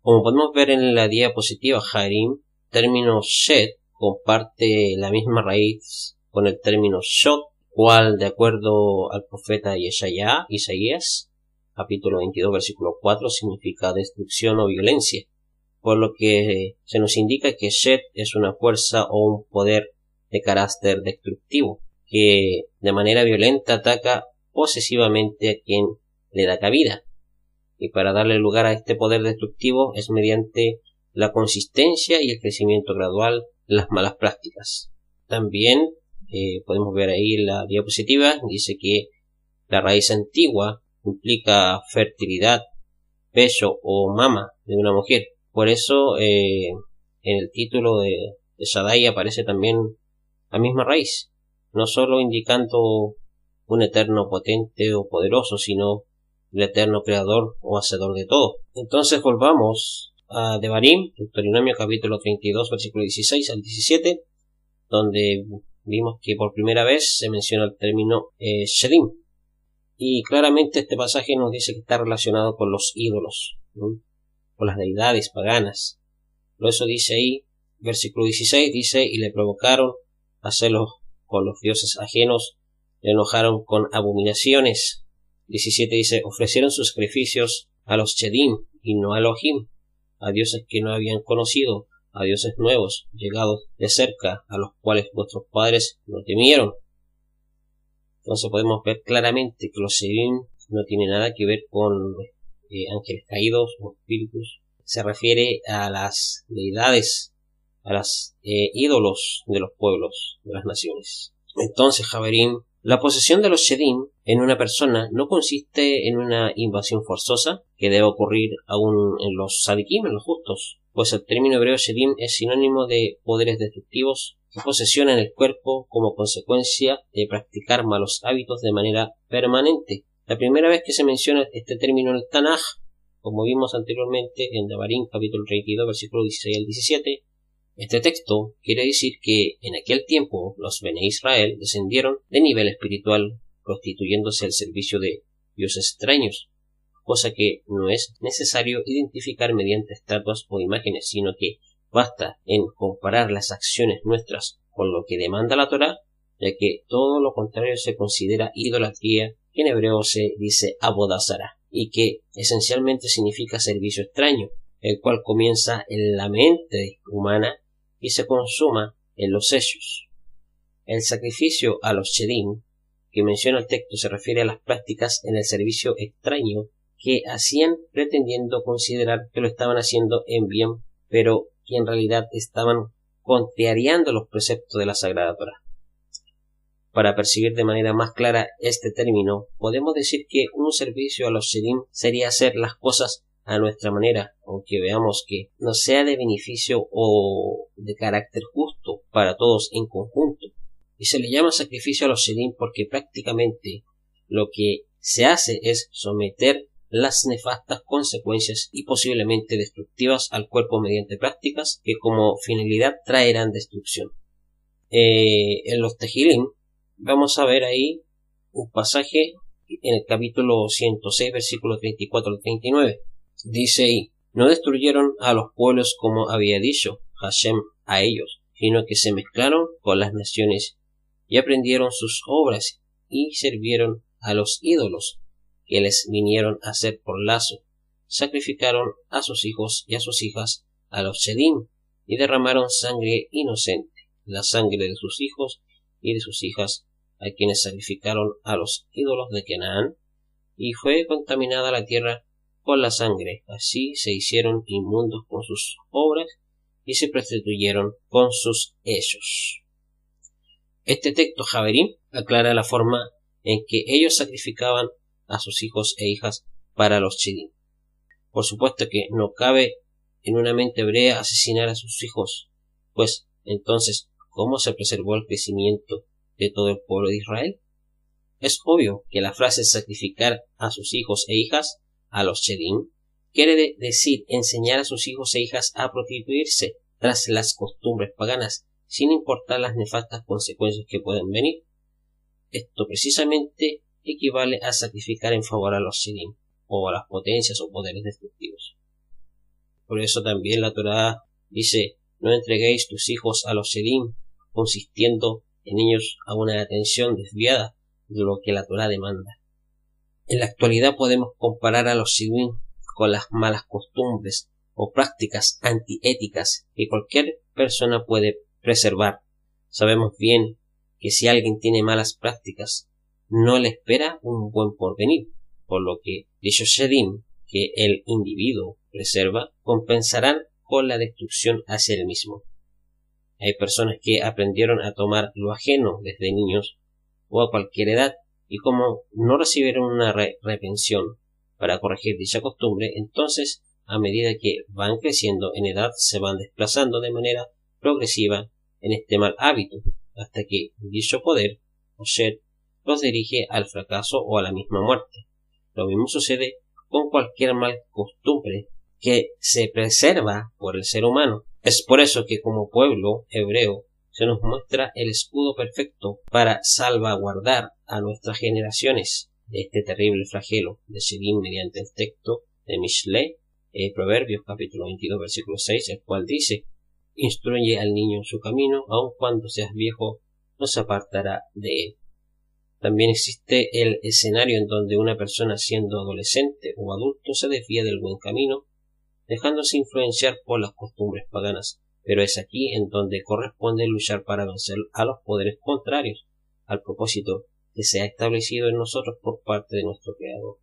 Como podemos ver en la diapositiva Harim, el término Shed comparte la misma raíz con el término Shod, cual, de acuerdo al profeta Isaías, capítulo 22, versículo 4, significa destrucción o violencia, por lo que se nos indica que Shed es una fuerza o un poder de carácter destructivo, que de manera violenta ataca posesivamente a quien le da cabida. Y para darle lugar a este poder destructivo es mediante la consistencia y el crecimiento gradual de las malas prácticas. También podemos ver ahí en la diapositiva, dice que la raíz antigua implica fertilidad, pecho o mama de una mujer. Por eso en el título de Shaddai aparece también la misma raíz, no solo indicando un eterno potente o poderoso, sino el eterno creador o hacedor de todo. Entonces volvamos a Devarim, Deuteronomio capítulo 32, versículo 16 al 17, donde vimos que por primera vez se menciona el término Shedim. Y claramente este pasaje nos dice que está relacionado con los ídolos, ¿no? Con las deidades paganas. Por eso dice ahí, versículo 16, dice, y le provocaron a celos con los dioses ajenos, le enojaron con abominaciones. 17 dice, ofrecieron sus sacrificios a los Chedim y no a Elohim, a dioses que no habían conocido, a dioses nuevos, llegados de cerca, a los cuales vuestros padres no temieron. Entonces podemos ver claramente que los Chedim no tienen nada que ver con ángeles caídos o espíritus. Se refiere a las deidades, a los ídolos de los pueblos, de las naciones. Entonces, Javerim, la posesión de los Shedim en una persona no consiste en una invasión forzosa que debe ocurrir aún en los Sadikim, en los justos, pues el término hebreo Shedim es sinónimo de poderes destructivos que posesionan el cuerpo como consecuencia de practicar malos hábitos de manera permanente. La primera vez que se menciona este término en el Tanaj, como vimos anteriormente en Devarim capítulo 32 versículo 16 al 17, este texto quiere decir que en aquel tiempo los Bene Israel descendieron de nivel espiritual, prostituyéndose al servicio de dioses extraños, cosa que no es necesario identificar mediante estatuas o imágenes, sino que basta en comparar las acciones nuestras con lo que demanda la Torá, ya que todo lo contrario se considera idolatría, que en hebreo se dice Avodah Zarah, y que esencialmente significa servicio extraño, el cual comienza en la mente humana y se consuma en los hechos. El sacrificio a los Shedim que menciona el texto se refiere a las prácticas en el servicio extraño que hacían pretendiendo considerar que lo estaban haciendo en bien, pero que en realidad estaban contrariando los preceptos de la Sagrada Torá. Para percibir de manera más clara este término, podemos decir que un servicio a los Shedim sería hacer las cosas a nuestra manera, aunque veamos que no sea de beneficio o de carácter justo para todos en conjunto. Y se le llama sacrificio a los Shedim porque prácticamente lo que se hace es someter las nefastas consecuencias y posiblemente destructivas al cuerpo mediante prácticas que como finalidad traerán destrucción. En los Tehilim vamos a ver ahí un pasaje en el capítulo 106 versículos 34 al 39. Dice ahí, no destruyeron a los pueblos como había dicho Hashem a ellos, sino que se mezclaron con las naciones y aprendieron sus obras y sirvieron a los ídolos que les vinieron a hacer por lazo. Sacrificaron a sus hijos y a sus hijas a los Shedim y derramaron sangre inocente, la sangre de sus hijos y de sus hijas, a quienes sacrificaron a los ídolos de Canaán, y fue contaminada la tierra con la sangre. Así se hicieron inmundos con sus obras y se prostituyeron con sus hechos. Este texto Javerim aclara la forma en que ellos sacrificaban a sus hijos e hijas para los Shedim. Por supuesto que no cabe en una mente hebrea asesinar a sus hijos, pues entonces, ¿cómo se preservó el crecimiento de todo el pueblo de Israel? Es obvio que la frase sacrificar a sus hijos e hijas a los Shedim quiere decir enseñar a sus hijos e hijas a prostituirse tras las costumbres paganas, sin importar las nefastas consecuencias que pueden venir. Esto precisamente equivale a sacrificar en favor a los Shedim, o a las potencias o poderes destructivos. Por eso también la Torá dice: no entreguéis tus hijos a los Shedim, consistiendo en ellos a una atención desviada de lo que la Torá demanda. En la actualidad podemos comparar a los Shedim con las malas costumbres o prácticas antiéticas que cualquier persona puede preservar. Sabemos bien que si alguien tiene malas prácticas, no le espera un buen porvenir, por lo que dichos Shedim que el individuo preserva compensarán con la destrucción hacia él mismo. Hay personas que aprendieron a tomar lo ajeno desde niños o a cualquier edad, y como no recibieron una reprensión para corregir dicha costumbre, entonces a medida que van creciendo en edad se van desplazando de manera progresiva en este mal hábito, hasta que dicho poder o shed los dirige al fracaso o a la misma muerte. Lo mismo sucede con cualquier mal costumbre que se preserva por el ser humano. Es por eso que como pueblo hebreo se nos muestra el escudo perfecto para salvaguardar a nuestras generaciones de este terrible flagelo de Shedim mediante el texto de Mishle, Proverbios capítulo 22 versículo 6, el cual dice: instruye al niño en su camino, aun cuando seas viejo no se apartará de él. También existe el escenario en donde una persona siendo adolescente o adulto se desvía del buen camino, dejándose influenciar por las costumbres paganas, pero es aquí en donde corresponde luchar para vencer a los poderes contrarios al propósito que se ha establecido en nosotros por parte de nuestro Creador.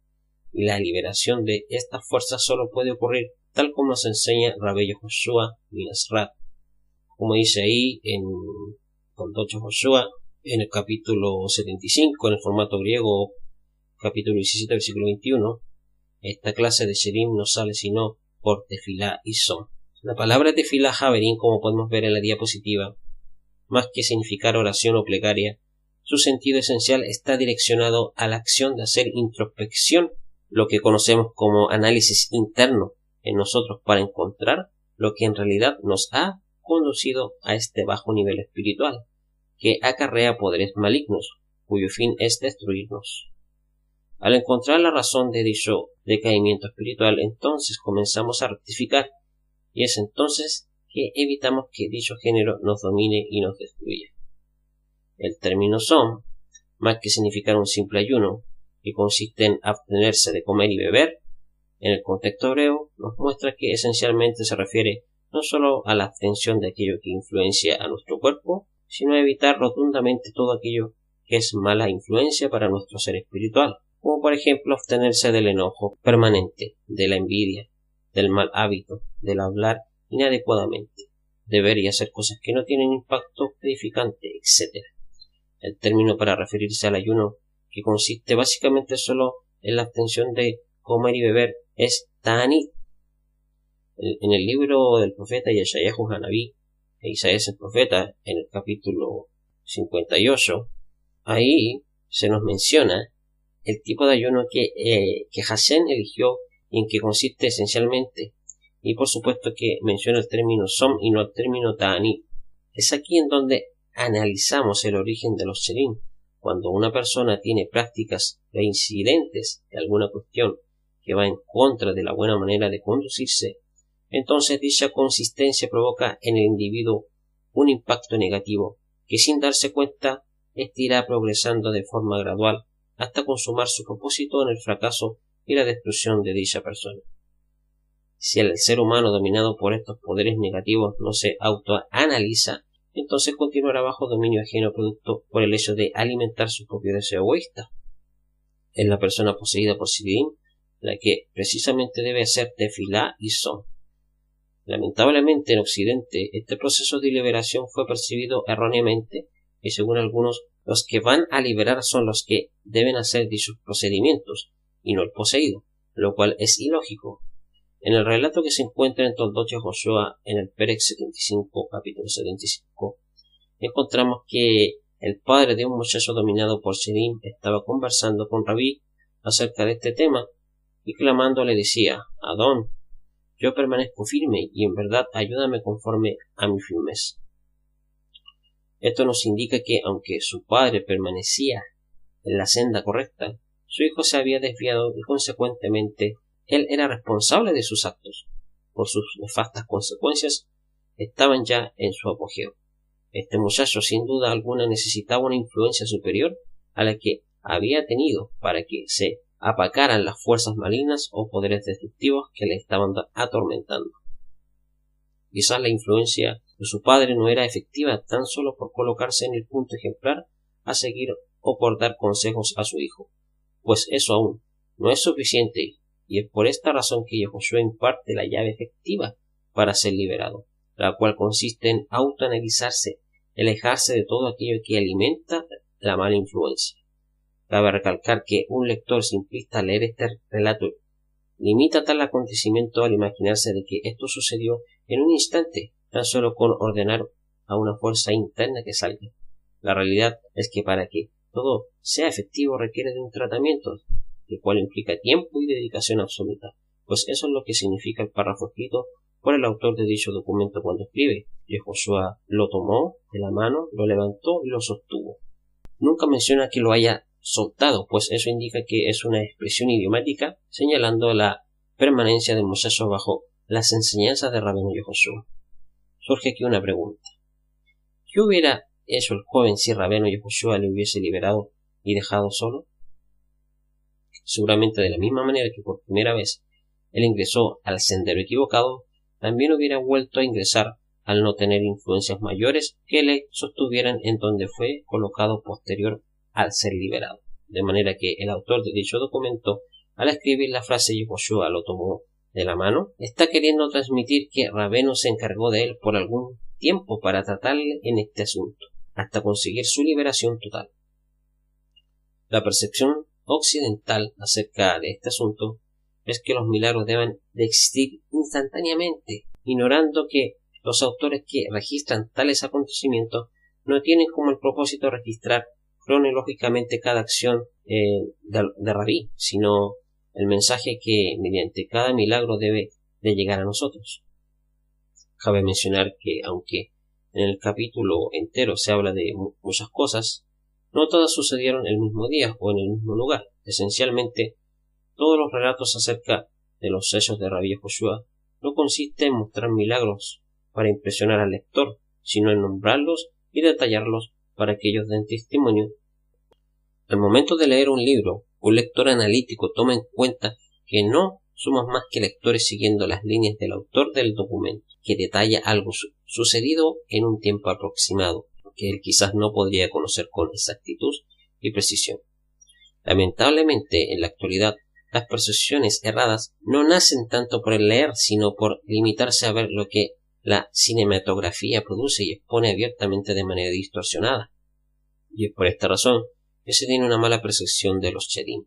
Y la liberación de estas fuerzas solo puede ocurrir tal como nos enseña Rabbi Yehoshua Minasrat, como dice ahí en Toldot Yehoshua, en el capítulo 75, en el formato griego, capítulo 17, versículo 21, esta clase de Shedim no sale sino por tefilá y som. La palabra tefilá haverim, como podemos ver en la diapositiva, más que significar oración o plegaria, su sentido esencial está direccionado a la acción de hacer introspección, lo que conocemos como análisis interno en nosotros para encontrar lo que en realidad nos ha conducido a este bajo nivel espiritual, que acarrea poderes malignos, cuyo fin es destruirnos. Al encontrar la razón de dicho decaimiento espiritual, entonces comenzamos a rectificar, y es entonces que evitamos que dicho género nos domine y nos destruya. El término som, más que significar un simple ayuno, que consiste en abstenerse de comer y beber, en el contexto hebreo nos muestra que esencialmente se refiere no solo a la abstención de aquello que influencia a nuestro cuerpo, sino a evitar rotundamente todo aquello que es mala influencia para nuestro ser espiritual, como por ejemplo abstenerse del enojo permanente, de la envidia, del mal hábito, del hablar inadecuadamente, de ver y hacer cosas que no tienen impacto edificante, etc. El término para referirse al ayuno, que consiste básicamente solo en la abstención de comer y beber, es ta'anit. En el libro del profeta Yeshayahu Hanabí, e Isaías el profeta, en el capítulo 58, ahí se nos menciona el tipo de ayuno que Hashem eligió y en que consiste esencialmente, y por supuesto que menciona el término som y no el término ta'anit. Es aquí en donde analizamos el origen de los Shedim. Cuando una persona tiene prácticas reincidentes de alguna cuestión que va en contra de la buena manera de conducirse, entonces dicha consistencia provoca en el individuo un impacto negativo que sin darse cuenta éste irá progresando de forma gradual hasta consumar su propósito en el fracaso y la destrucción de dicha persona. Si el ser humano dominado por estos poderes negativos no se autoanaliza, entonces continuará bajo dominio ajeno producto por el hecho de alimentar su propio deseo egoísta. Es la persona poseída por Shedim la que precisamente debe hacer tefilá y som. Lamentablemente en Occidente este proceso de liberación fue percibido erróneamente y según algunos los que van a liberar son los que deben hacer dichos procedimientos y no el poseído, lo cual es ilógico. En el relato que se encuentra en Toldot Yehoshua en el Perek 75, capítulo 75, encontramos que el padre de un muchacho dominado por Shedim estaba conversando con Rabí acerca de este tema y clamando le decía: Adón, yo permanezco firme y en verdad ayúdame conforme a mi firmeza. Esto nos indica que aunque su padre permanecía en la senda correcta, su hijo se había desviado y consecuentemente él era responsable de sus actos. por sus nefastas consecuencias, estaban ya en su apogeo. Este muchacho sin duda alguna necesitaba una influencia superior a la que había tenido para que se aplacaran las fuerzas malignas o poderes destructivos que le estaban atormentando. Quizás la influencia de su padre no era efectiva tan solo por colocarse en el punto ejemplar a seguir o por dar consejos a su hijo, pues eso aún no es suficiente, y es por esta razón que Yehoshua imparte la llave efectiva para ser liberado, la cual consiste en autoanalizarse, alejarse de todo aquello que alimenta la mala influencia. Cabe recalcar que un lector simplista al leer este relato limita tal acontecimiento al imaginarse de que esto sucedió en un instante, tan solo con ordenar a una fuerza interna que salga. La realidad es que para que todo sea efectivo requiere de un tratamiento, el cual implica tiempo y dedicación absoluta, pues eso es lo que significa el párrafo escrito por el autor de dicho documento cuando escribe: Yehoshua lo tomó de la mano, lo levantó y lo sostuvo. Nunca menciona que lo haya soltado, pues eso indica que es una expresión idiomática señalando la permanencia del muchacho bajo las enseñanzas de Rabino Yehoshua. Surge aquí una pregunta: ¿qué hubiera hecho el joven si Rabino Yehoshua le hubiese liberado y dejado solo? Seguramente de la misma manera que por primera vez él ingresó al sendero equivocado, también hubiera vuelto a ingresar al no tener influencias mayores que le sostuvieran en donde fue colocado posterior al ser liberado. De manera que el autor de dicho documento, al escribir la frase Yehoshua lo tomó de la mano, está queriendo transmitir que Rabeno se encargó de él por algún tiempo para tratarle en este asunto, hasta conseguir su liberación total. La percepción occidental acerca de este asunto es que los milagros deben de existir instantáneamente, ignorando que los autores que registran tales acontecimientos no tienen como el propósito registrar cronológicamente cada acción de Rabí, sino el mensaje que mediante cada milagro debe de llegar a nosotros. Cabe mencionar que aunque en el capítulo entero se habla de muchas cosas, no todas sucedieron el mismo día o en el mismo lugar. Esencialmente, todos los relatos acerca de los hechos de Rabí Yehoshua no consisten en mostrar milagros para impresionar al lector, sino en nombrarlos y detallarlos para que ellos den testimonio. Al momento de leer un libro, un lector analítico toma en cuenta que no somos más que lectores siguiendo las líneas del autor del documento, que detalla algo sucedido en un tiempo aproximado, que él quizás no podría conocer con exactitud y precisión. Lamentablemente, en la actualidad, las percepciones erradas no nacen tanto por el leer, sino por limitarse a ver lo que la cinematografía produce y expone abiertamente de manera distorsionada. Y es por esta razón que se tiene una mala percepción de los Shedim.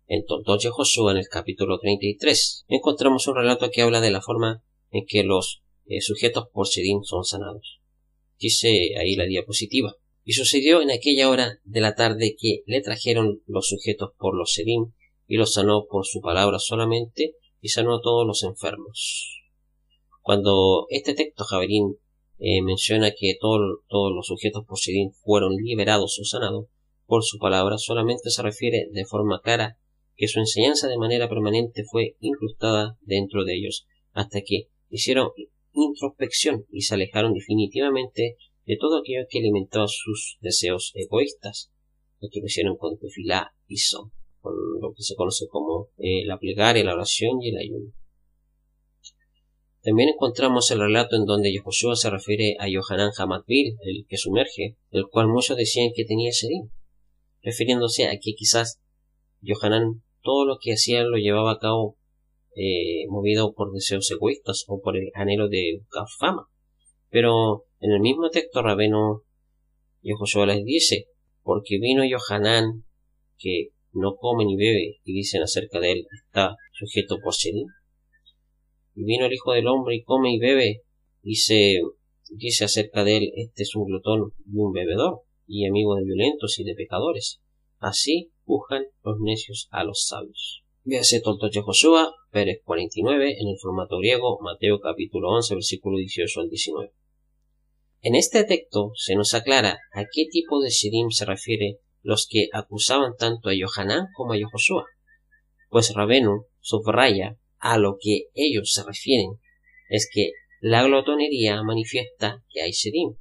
En Toldot Yehoshua, en el capítulo 33, encontramos un relato que habla de la forma en que los sujetos por Shedim son sanados. Dice ahí la diapositiva: y sucedió en aquella hora de la tarde que le trajeron los sujetos por los Shedim, y los sanó por su palabra solamente, y sanó a todos los enfermos. Cuando este texto Javerín menciona que todos los sujetos por Shedim fueron liberados o sanados por su palabra, solamente se refiere de forma clara que su enseñanza de manera permanente fue incrustada dentro de ellos, hasta que hicieron introspección y se alejaron definitivamente de todo aquello que alimentaba sus deseos egoístas, lo que lo hicieron con tefilá y som, con lo que se conoce como la plegaria, la oración y el ayuno. También encontramos el relato en donde Yehoshua se refiere a Yohanan Hamatbil, el que sumerge, el cual muchos decían que tenía Shedim, refiriéndose a que quizás Yohanan todo lo que hacía lo llevaba a cabo movido por deseos egoístas o por el anhelo de buscar fama. Pero en el mismo texto Rabeno Yehoshua les dice: porque vino Yohanan, que no come ni bebe, y dicen acerca de él, está sujeto por Shedim. Y vino el Hijo del Hombre y come y bebe, y se dice acerca de él: este es un glotón y un bebedor, y amigo de violentos y de pecadores. Así juzgan los necios a los sabios. Véase Toldot Yehoshua, Pérez 49, en el formato griego, Mateo capítulo 11, versículo 18 al 19. En este texto se nos aclara a qué tipo de Shedim se refiere los que acusaban tanto a Yohanan como a Yehoshua, pues Rabenu subraya a lo que ellos se refieren es que la glotonería manifiesta que hay Shedim,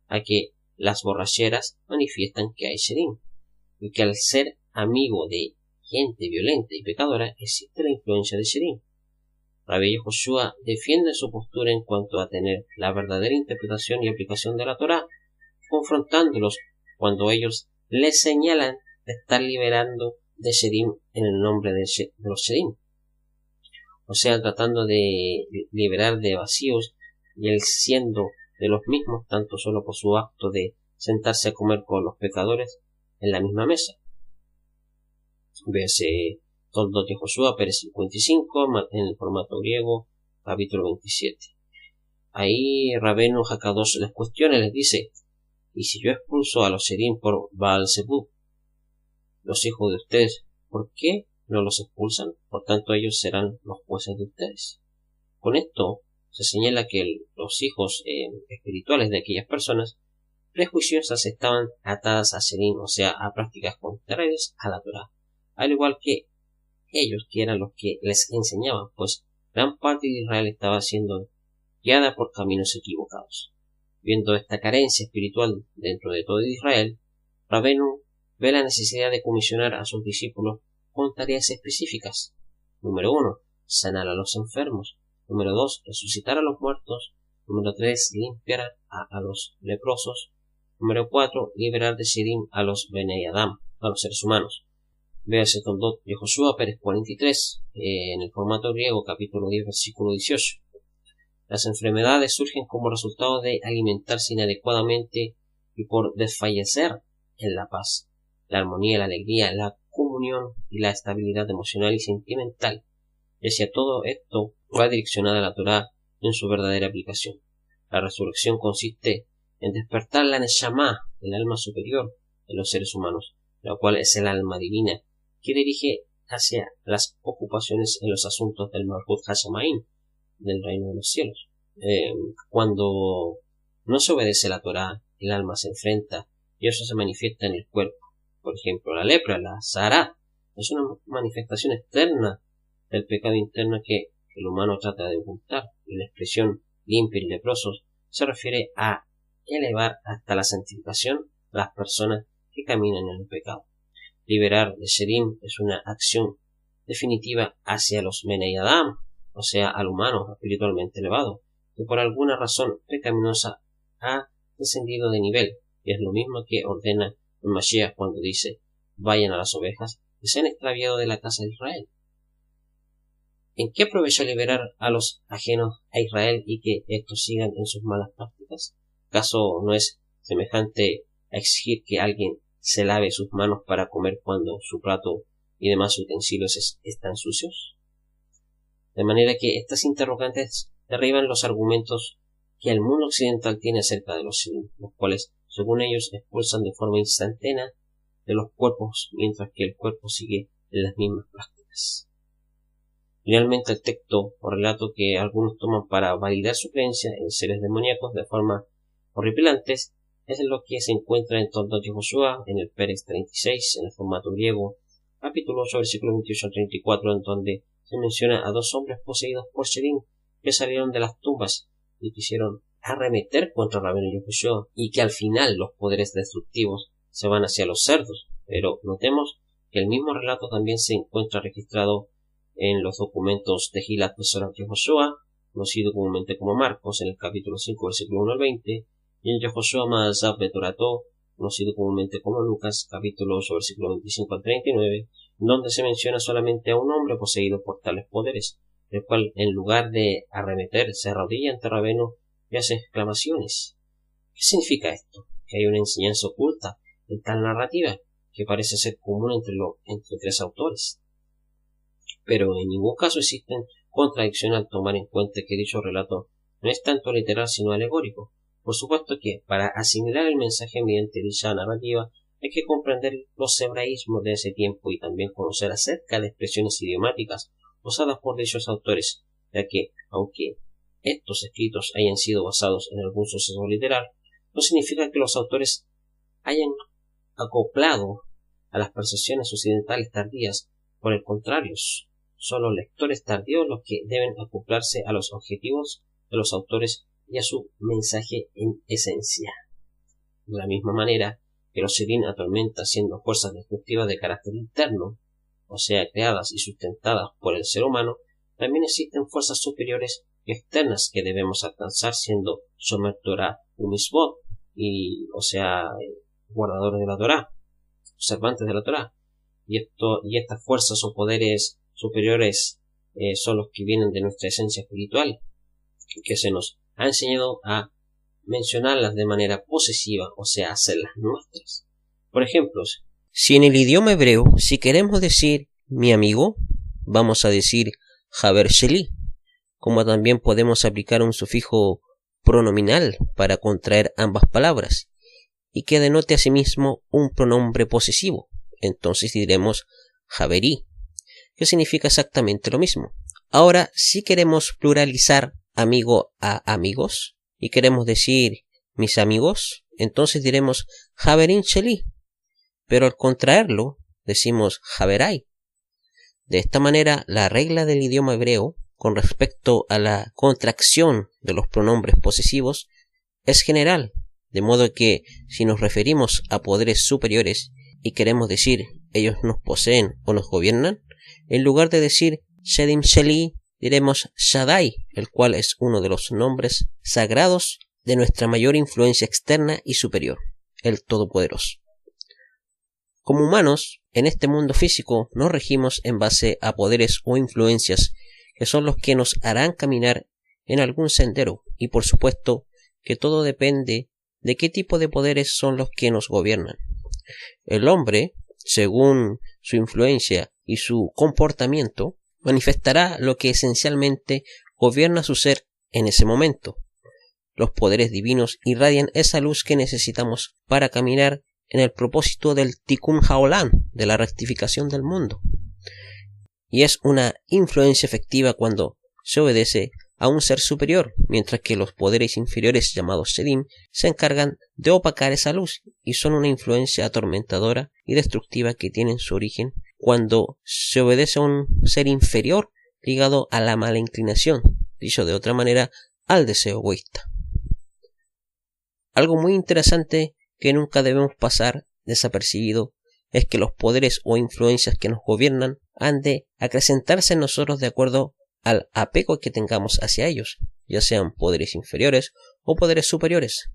a que las borracheras manifiestan que hay Shedim, y que al ser amigo de gente violenta y pecadora existe la influencia de Shedim. Rabbi Yehoshua defiende su postura en cuanto a tener la verdadera interpretación y aplicación de la Torá, confrontándolos cuando ellos les señalan de estar liberando de Shedim en el nombre de los Shedim, o sea, tratando de liberar de vacíos y él siendo de los mismos, tanto solo por su acto de sentarse a comer con los pecadores en la misma mesa. Véase Toldot Yehoshua, Pérez 55, en el formato griego, capítulo 27. Ahí Rabenu Hakadosh les cuestiona y les dice: y si yo expulso a los Shedim por Baal Zebub, los hijos de ustedes, ¿por qué no los expulsan? Por tanto, ellos serán los jueces de ustedes. Con esto se señala que los hijos espirituales de aquellas personas prejuiciosas estaban atadas a Shedim, o sea, a prácticas contrarias a la Torá, al igual que ellos, que eran los que les enseñaban, pues gran parte de Israel estaba siendo guiada por caminos equivocados. Viendo esta carencia espiritual dentro de todo Israel, Rabenu ve la necesidad de comisionar a sus discípulos con tareas específicas. Número 1. Sanar a los enfermos. Número 2. Resucitar a los muertos. Número 3. Limpiar a los leprosos. Número 4. Liberar de Shedim a los Benei Adam, a los seres humanos. Véase Toldot Yehoshua, Pérez 43, en el formato griego, capítulo 10, versículo 18. Las enfermedades surgen como resultado de alimentarse inadecuadamente y por desfallecer en la paz, la armonía, la alegría, la comunión y la estabilidad emocional y sentimental. Y hacia todo esto va direccionada la Torá en su verdadera aplicación. La resurrección consiste en despertar la Neshama, el alma superior de los seres humanos, la cual es el alma divina, que dirige hacia las ocupaciones en los asuntos del Malchut Hashamayim, del reino de los cielos. Cuando no se obedece la Torá, el alma se enfrenta y eso se manifiesta en el cuerpo. Por ejemplo, la lepra, la Sahara, es una manifestación externa del pecado interno que el humano trata de ocultar. Y la expresión limpio y leprosos se refiere a elevar hasta la santificación a las personas que caminan en el pecado. Liberar de Shedim es una acción definitiva hacia los Benei Adam, o sea, al humano espiritualmente elevado, que por alguna razón pecaminosa ha descendido de nivel, y es lo mismo que ordena el Mashiach cuando dice: vayan a las ovejas que se han extraviado de la casa de Israel. ¿En qué aprovecha liberar a los ajenos a Israel y que estos sigan en sus malas prácticas? ¿Acaso no es semejante a exigir que alguien se lave sus manos para comer cuando su plato y demás utensilios están sucios? De manera que estas interrogantes derriban los argumentos que el mundo occidental tiene acerca de los Shedim, los cuales, según ellos, expulsan de forma instantánea de los cuerpos, mientras que el cuerpo sigue en las mismas prácticas. Finalmente, el texto o relato que algunos toman para validar su creencia en seres demoníacos de forma horripilantes es lo que se encuentra en Toldot Yehoshua, en el Pérez 36, en el formato griego, capítulo 8, versículos 28 al 34, en donde se menciona a dos hombres poseídos por Shedim que salieron de las tumbas y quisieron arremeter contra Rabenu Yehoshua, y que al final los poderes destructivos se van hacia los cerdos. Pero notemos que el mismo relato también se encuentra registrado en los documentos de Gilat Besorat Yehoshua, conocido comúnmente como Marcos, en el capítulo 5, versículo 1 al 20, y en Yehoshua Ma'asav Betorato, conocido comúnmente como Lucas, capítulo 8, versículo 25 al 39, donde se menciona solamente a un hombre poseído por tales poderes, el cual, en lugar de arremeter, se arrodilla ante Rabenu y hace exclamaciones. ¿Qué significa esto? Que hay una enseñanza oculta en tal narrativa que parece ser común entre tres autores. Pero en ningún caso existen contradicciones al tomar en cuenta que dicho relato no es tanto literal sino alegórico. Por supuesto que, para asimilar el mensaje mediante dicha narrativa, hay que comprender los hebraísmos de ese tiempo y también conocer acerca de expresiones idiomáticas usadas por dichos autores, ya que, aunque estos escritos hayan sido basados en algún suceso literal, no significa que los autores hayan acoplado a las percepciones occidentales tardías. Por el contrario, son los lectores tardíos los que deben acoplarse a los objetivos de los autores y a su mensaje en esencia. De la misma manera que los Sedim atormentan siendo fuerzas destructivas de carácter interno, o sea, creadas y sustentadas por el ser humano, también existen fuerzas superiores y externas que debemos alcanzar siendo Shomer Torah Umisbot, o sea, guardadores de la Torah, observantes de la Torah. Y estas fuerzas o poderes superiores son los que vienen de nuestra esencia espiritual, que se nos ha enseñado a mencionarlas de manera posesiva, o sea, hacerlas nuestras. Por ejemplo, si en el idioma hebreo, si queremos decir mi amigo, vamos a decir Haver Sheli, como también podemos aplicar un sufijo pronominal para contraer ambas palabras, y que denote asimismo un pronombre posesivo. Entonces diremos Haveri, que significa exactamente lo mismo. Ahora, si queremos pluralizar amigo a amigos, y queremos decir mis amigos, entonces diremos Haverin Sheli, pero al contraerlo decimos Haverai. De esta manera, la regla del idioma hebreo con respecto a la contracción de los pronombres posesivos es general, de modo que si nos referimos a poderes superiores y queremos decir ellos nos poseen o nos gobiernan, en lugar de decir Shedim Sheli, diremos Shaddai, el cual es uno de los nombres sagrados de nuestra mayor influencia externa y superior, el Todopoderoso. Como humanos, en este mundo físico nos regimos en base a poderes o influencias que son los que nos harán caminar en algún sendero, y por supuesto que todo depende de qué tipo de poderes son los que nos gobiernan. El hombre, según su influencia y su comportamiento, manifestará lo que esencialmente gobierna su ser en ese momento. Los poderes divinos irradian esa luz que necesitamos para caminar en el propósito del Tikkun Haolam, de la rectificación del mundo. Y es una influencia efectiva cuando se obedece a un ser superior, mientras que los poderes inferiores llamados Sedim se encargan de opacar esa luz y son una influencia atormentadora y destructiva que tienen su origen cuando se obedece a un ser inferior ligado a la mala inclinación, dicho de otra manera, al deseo egoísta. Algo muy interesante que nunca debemos pasar desapercibido es que los poderes o influencias que nos gobiernan han de acrecentarse en nosotros de acuerdo al apego que tengamos hacia ellos, ya sean poderes inferiores o poderes superiores.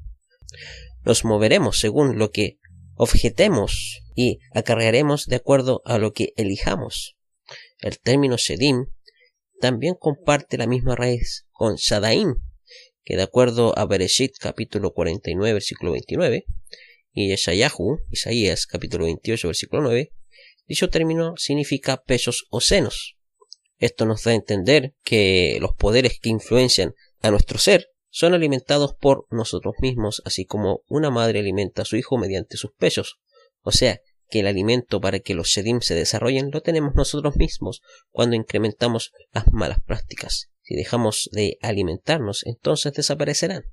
Nos moveremos según lo que objetemos y acarrearemos de acuerdo a lo que elijamos. El término Shedim también comparte la misma raíz con Shadaim, que de acuerdo a Bereshit capítulo 49 versículo 29 y Yeshayahu, Isaías capítulo 28 versículo 9, dicho término significa pechos o senos. Esto nos da a entender que los poderes que influencian a nuestro ser son alimentados por nosotros mismos, así como una madre alimenta a su hijo mediante sus pechos. O sea, que el alimento para que los Shedim se desarrollen lo tenemos nosotros mismos cuando incrementamos las malas prácticas. Si dejamos de alimentarnos, entonces desaparecerán.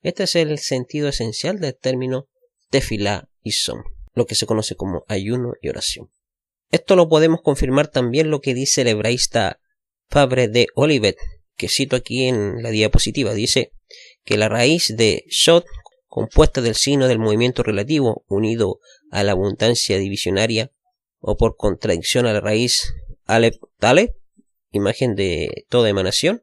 Este es el sentido esencial del término Tefilá y Som, lo que se conoce como ayuno y oración. Esto lo podemos confirmar también lo que dice el hebraísta Fabre de Olivet, que cito aquí en la diapositiva. Dice que la raíz de Shot, compuesta del signo del movimiento relativo unido a la abundancia divisionaria, o por contradicción a la raíz Aleph Taleb, imagen de toda emanación,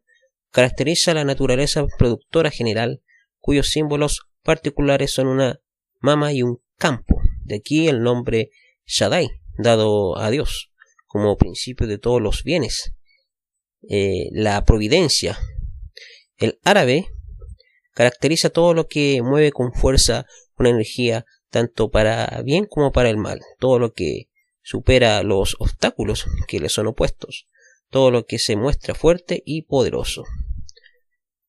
caracteriza la naturaleza productora general, cuyos símbolos particulares son una mama y un campo. De aquí el nombre Shaddai, dado a Dios como principio de todos los bienes. La providencia. El árabe caracteriza todo lo que mueve con fuerza, con energía, tanto para bien como para el mal. Todo lo que supera los obstáculos que le son opuestos. Todo lo que se muestra fuerte y poderoso.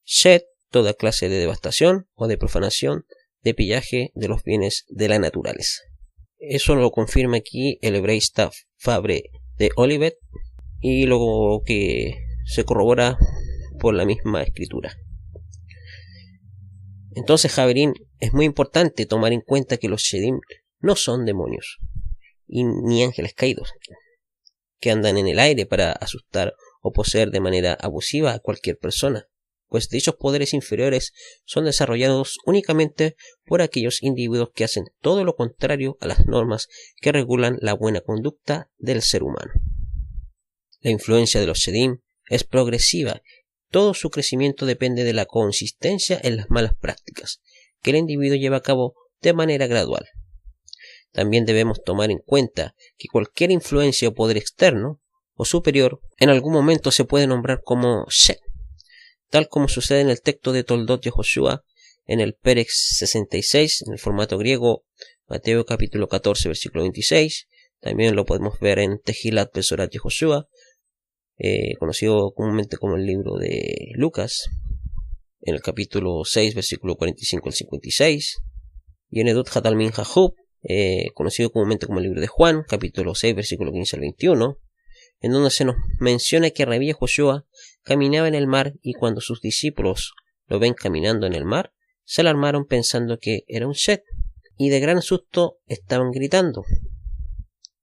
Shed, toda clase de devastación o de profanación, de pillaje de los bienes de la naturaleza. Eso lo confirma aquí el hebraísta Fabre de Olivet y lo que se corrobora por la misma escritura. Entonces, Javerín, es muy importante tomar en cuenta que los Shedim no son demonios ni ángeles caídos, que andan en el aire para asustar o poseer de manera abusiva a cualquier persona, pues dichos poderes inferiores son desarrollados únicamente por aquellos individuos que hacen todo lo contrario a las normas que regulan la buena conducta del ser humano. La influencia de los Shedim es progresiva. Todo su crecimiento depende de la consistencia en las malas prácticas que el individuo lleva a cabo de manera gradual. También debemos tomar en cuenta que cualquier influencia o poder externo o superior en algún momento se puede nombrar como Shet, tal como sucede en el texto de Toldot Yehoshua en el Pérex 66, en el formato griego, Mateo capítulo 14, versículo 26. También lo podemos ver en Tehilat Besorat Yehoshua, conocido comúnmente como el libro de Lucas, en el capítulo 6, versículo 45 al 56. Y en Edut Hatalmin Jahub, conocido comúnmente como el libro de Juan, capítulo 6, versículo 15 al 21, en donde se nos menciona que Rabí Yehoshua caminaba en el mar y cuando sus discípulos lo ven caminando en el mar, se alarmaron pensando que era un Shet y de gran susto estaban gritando.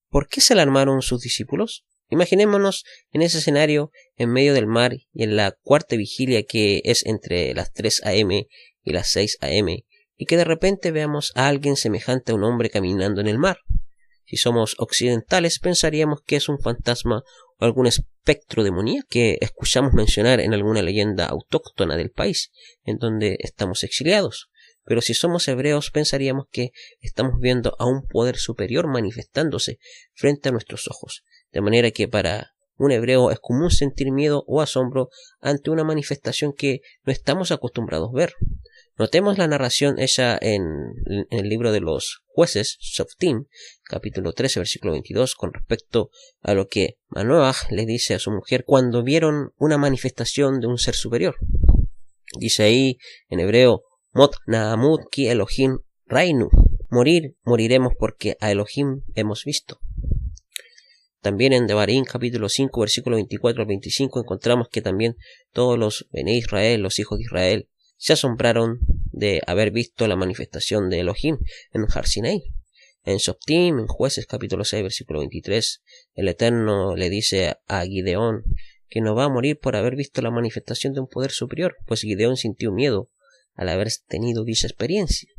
¿Por qué se alarmaron sus discípulos? Imaginémonos en ese escenario en medio del mar y en la cuarta vigilia, que es entre las 3 a.m. y las 6 a.m., y que de repente veamos a alguien semejante a un hombre caminando en el mar. Si somos occidentales pensaríamos que es un fantasma o algún espectro demoníaco que escuchamos mencionar en alguna leyenda autóctona del país en donde estamos exiliados. Pero si somos hebreos pensaríamos que estamos viendo a un poder superior manifestándose frente a nuestros ojos. De manera que para un hebreo es común sentir miedo o asombro ante una manifestación que no estamos acostumbrados a ver. Notemos la narración hecha en el libro de los jueces, Shoftim, capítulo 13, versículo 22, con respecto a lo que Manoach le dice a su mujer cuando vieron una manifestación de un ser superior. Dice ahí en hebreo, Mot Naamut ki Elohim Rainu, moriremos porque a Elohim hemos visto. También en Devarim capítulo 5 versículo 24 al 25 encontramos que también todos los Bene Israel, los hijos de Israel, se asombraron de haber visto la manifestación de Elohim en Har Sinai. En Shoftim, en Jueces capítulo 6 versículo 23, el Eterno le dice a Gideón que no va a morir por haber visto la manifestación de un poder superior, pues Gideón sintió miedo al haber tenido dicha experiencia.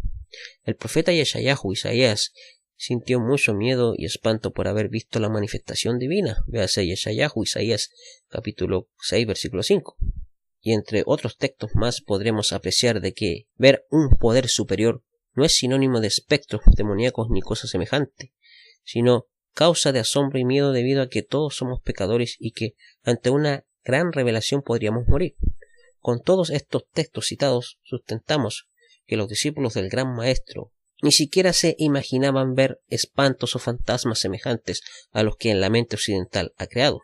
El profeta Yeshayahu, Isaías, sintió mucho miedo y espanto por haber visto la manifestación divina. Véase Yeshayahu, Isaías capítulo 6 versículo 5. Y entre otros textos más podremos apreciar de que ver un poder superior no es sinónimo de espectros demoníacos ni cosa semejante, sino causa de asombro y miedo debido a que todos somos pecadores y que ante una gran revelación podríamos morir. Con todos estos textos citados sustentamos que los discípulos del Gran Maestro ni siquiera se imaginaban ver espantos o fantasmas semejantes a los que en la mente occidental ha creado.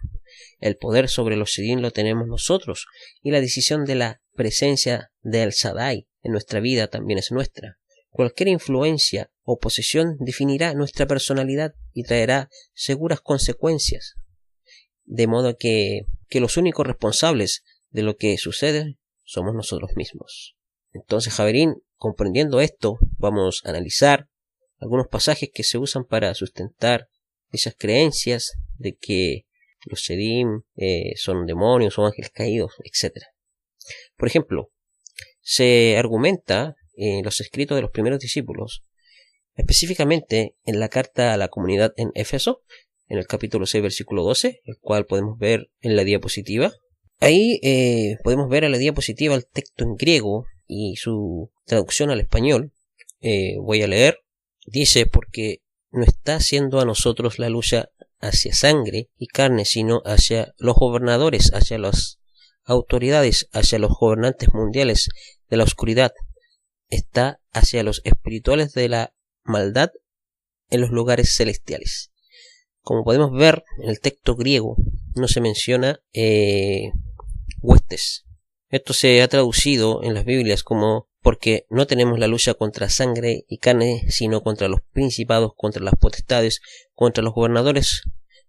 El poder sobre los Shedim lo tenemos nosotros, y la decisión de la presencia de El Shaddai en nuestra vida también es nuestra. Cualquier influencia o posesión definirá nuestra personalidad y traerá seguras consecuencias, de modo que los únicos responsables de lo que sucede somos nosotros mismos. Entonces, Javerín, comprendiendo esto, vamos a analizar algunos pasajes que se usan para sustentar esas creencias de que los Shedim son demonios, son ángeles caídos, etc. Por ejemplo, se argumenta en los escritos de los primeros discípulos, específicamente en la carta a la comunidad en Éfeso, en el capítulo 6, versículo 12, el cual podemos ver en la diapositiva. Ahí podemos ver en la diapositiva el texto en griego y su traducción al español. Voy a leer. Dice, porque no está haciendo a nosotros la lucha hacia sangre y carne, sino hacia los gobernadores, hacia las autoridades, hacia los gobernantes mundiales de la oscuridad. Está hacia los espirituales de la maldad en los lugares celestiales. Como podemos ver en el texto griego, no se menciona huestes. Esto se ha traducido en las Biblias como porque no tenemos la lucha contra sangre y carne, sino contra los principados, contra las potestades, contra los gobernadores,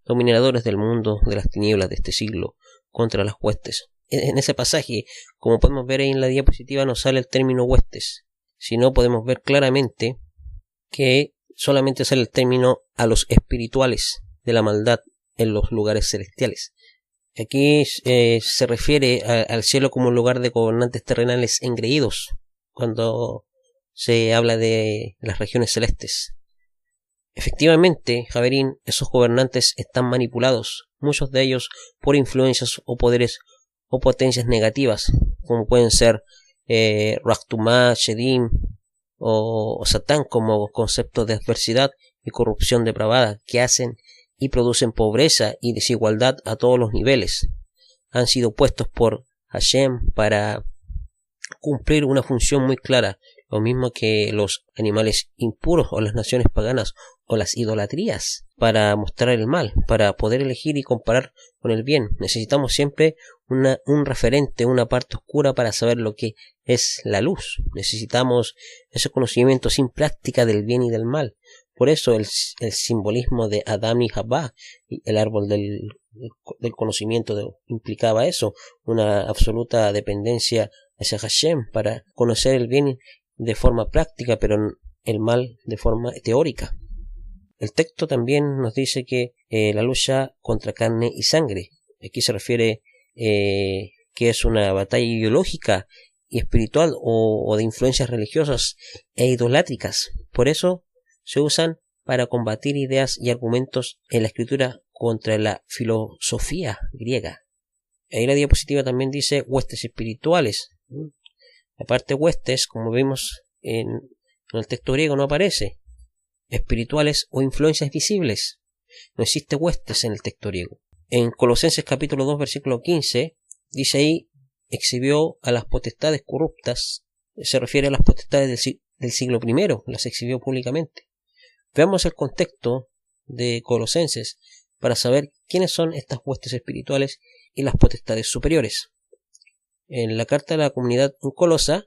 dominadores del mundo, de las tinieblas de este siglo, contra las huestes. En ese pasaje, como podemos ver ahí en la diapositiva, no sale el término huestes, sino podemos ver claramente que solamente sale el término a los espirituales de la maldad en los lugares celestiales. Aquí se refiere al cielo como un lugar de gobernantes terrenales engreídos, cuando se habla de las regiones celestes. Efectivamente, Javerín, esos gobernantes están manipulados, muchos de ellos por influencias o poderes o potencias negativas, como pueden ser Raktumá, Shedim o Satán, como conceptos de adversidad y corrupción depravada que hacen y producen pobreza y desigualdad a todos los niveles. Han sido puestos por Hashem para cumplir una función muy clara, lo mismo que los animales impuros o las naciones paganas o las idolatrías, para mostrar el mal, para poder elegir y comparar con el bien. Necesitamos siempre un referente, una parte oscura para saber lo que es la luz. Necesitamos ese conocimiento sin práctica del bien y del mal. Por eso el simbolismo de Adán y Jabá, el árbol del conocimiento implicaba eso, una absoluta dependencia hacia Hashem para conocer el bien de forma práctica, pero el mal de forma teórica. El texto también nos dice que la lucha contra carne y sangre, aquí se refiere que es una batalla ideológica y espiritual o de influencias religiosas e idolátricas. Por eso se usan para combatir ideas y argumentos en la escritura contra la filosofía griega. Ahí la diapositiva también dice huestes espirituales. La parte huestes, como vemos en el texto griego, no aparece. Espirituales o influencias visibles. No existe huestes en el texto griego. En Colosenses capítulo 2 versículo 15 dice ahí, exhibió a las potestades corruptas. Se refiere a las potestades del siglo I, las exhibió públicamente. Veamos el contexto de Colosenses para saber quiénes son estas huestes espirituales y las potestades superiores. En la carta de la comunidad en Colosa,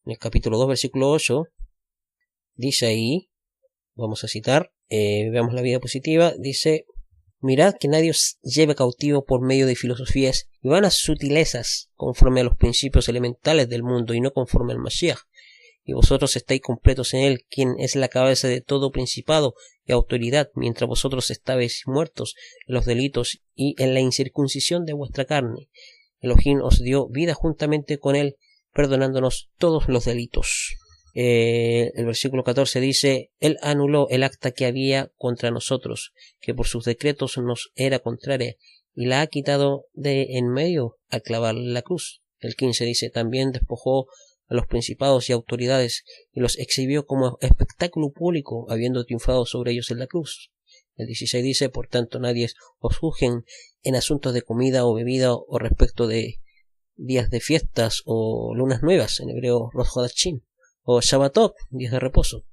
en el capítulo 2, versículo 8, dice ahí, vamos a citar, veamos la diapositiva, dice, mirad que nadie os lleve cautivo por medio de filosofías y vanas sutilezas conforme a los principios elementales del mundo y no conforme al Mashiach. Y vosotros estáis completos en él, quien es la cabeza de todo principado y autoridad, mientras vosotros estabais muertos en los delitos y en la incircuncisión de vuestra carne. Elohim os dio vida juntamente con él, perdonándonos todos los delitos. El versículo 14 dice, él anuló el acta que había contra nosotros, que por sus decretos nos era contraria, y la ha quitado de en medio al clavarla en la cruz. El 15 dice, también despojó a los principados y autoridades y los exhibió como espectáculo público, habiendo triunfado sobre ellos en la cruz. El 16 dice, por tanto nadie os juzguen en asuntos de comida o bebida o respecto de días de fiestas o lunas nuevas, en hebreo Rosh Hodashim, o Shabbatot, días de reposo.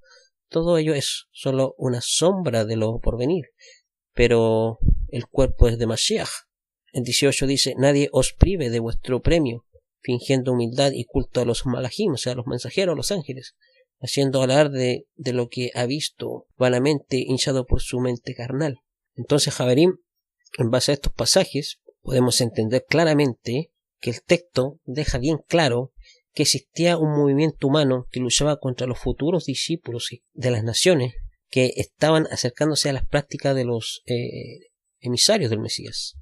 Todo ello es solo una sombra de lo porvenir, pero el cuerpo es de Mashiach. El 18 dice, nadie os prive de vuestro premio, fingiendo humildad y culto a los malajim, o sea, a los mensajeros, a los ángeles, haciendo alarde de lo que ha visto vanamente, hinchado por su mente carnal. Entonces, Javerim, en base a estos pasajes, podemos entender claramente que el texto deja bien claro que existía un movimiento humano que luchaba contra los futuros discípulos de las naciones que estaban acercándose a las prácticas de los emisarios del Mesías.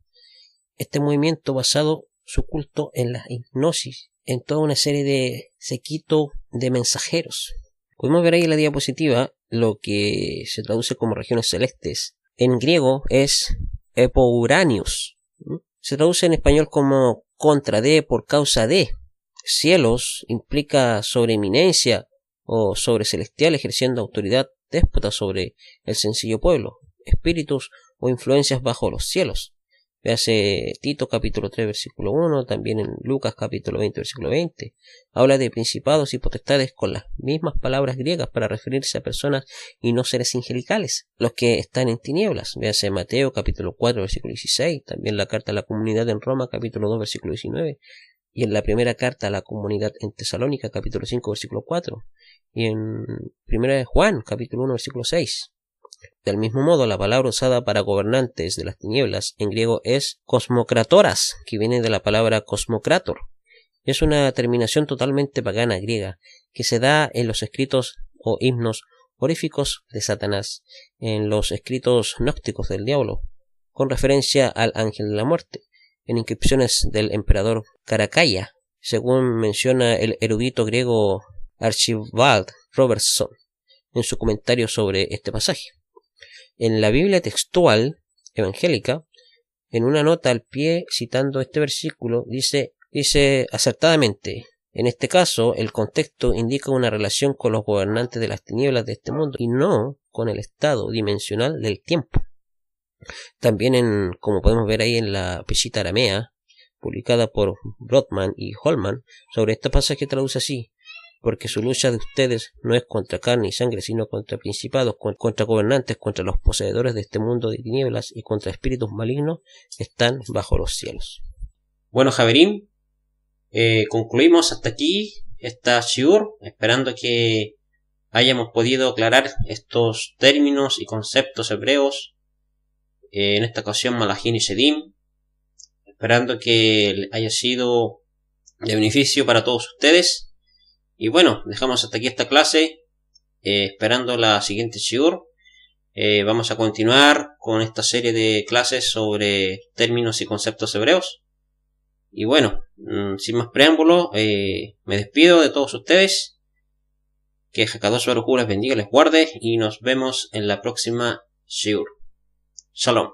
Este movimiento basado su culto en la hipnosis, en toda una serie de séquito de mensajeros. Podemos ver ahí en la diapositiva lo que se traduce como regiones celestes. En griego es epouranios. Se traduce en español como contra de, por causa de. Cielos implica sobreeminencia o sobre celestial ejerciendo autoridad déspota sobre el sencillo pueblo. Espíritus o influencias bajo los cielos. Véase Tito capítulo 3 versículo 1, también en Lucas capítulo 20 versículo 20. Habla de principados y potestades con las mismas palabras griegas para referirse a personas y no seres angelicales, los que están en tinieblas. Véase Mateo capítulo 4 versículo 16, también la carta a la comunidad en Roma capítulo 2 versículo 19, y en la primera carta a la comunidad en Tesalónica capítulo 5 versículo 4, y en primera de Juan capítulo 1 versículo 6. Del mismo modo, la palabra usada para gobernantes de las tinieblas en griego es cosmokratoras, que viene de la palabra cosmocrator. Es una terminación totalmente pagana griega que se da en los escritos o himnos horíficos de Satanás, en los escritos gnósticos del diablo, con referencia al ángel de la muerte, en inscripciones del emperador Caracalla, según menciona el erudito griego Archibald Robertson en su comentario sobre este pasaje. En la Biblia textual evangélica, en una nota al pie citando este versículo, dice acertadamente: en este caso, el contexto indica una relación con los gobernantes de las tinieblas de este mundo y no con el estado dimensional del tiempo. También, como podemos ver ahí en la Peshitta aramea, publicada por Brodmann y Holman, sobre este pasaje traduce así: porque su lucha de ustedes no es contra carne y sangre, sino contra principados, contra gobernantes, contra los poseedores de este mundo de tinieblas y contra espíritus malignos que están bajo los cielos. Bueno, Javerín, concluimos hasta aquí esta shiur, esperando que hayamos podido aclarar estos términos y conceptos hebreos, en esta ocasión Malachim y Shedim, esperando que haya sido de beneficio para todos ustedes. Y bueno, dejamos hasta aquí esta clase, esperando la siguiente shiur. Vamos a continuar con esta serie de clases sobre términos y conceptos hebreos. Y bueno, sin más preámbulo, me despido de todos ustedes. Que Hakadosh Baruj Hu les bendiga, les guarde y nos vemos en la próxima shiur. Shalom.